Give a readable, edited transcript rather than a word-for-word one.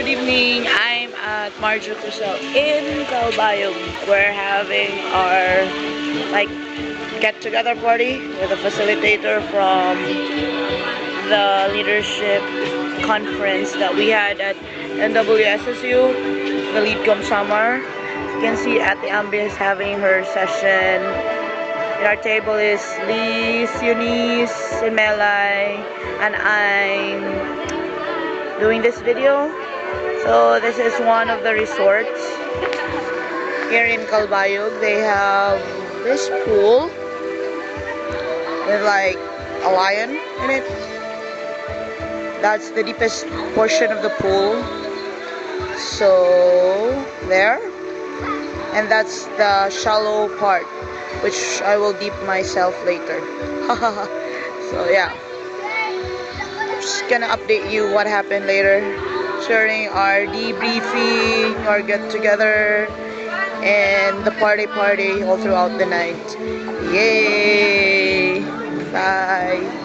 good evening. I'm at Marjo Crusoe in Calbayog. We're having our get-together party with a facilitator from the leadership conference that we had at NWSSU, the Leadcom Summer. You can see at the ambience having her session. And our table is Liz, Eunice, and Melai, and I'm doing this video. So this is one of the resorts here in Calbayog. They have this pool with like a lion in it. That's the deepest portion of the pool. So there, and that's the shallow part, which I will dip myself later. So yeah, just gonna update you what happened later during our debriefing, our get together, and the party all throughout the night. Yay! Bye.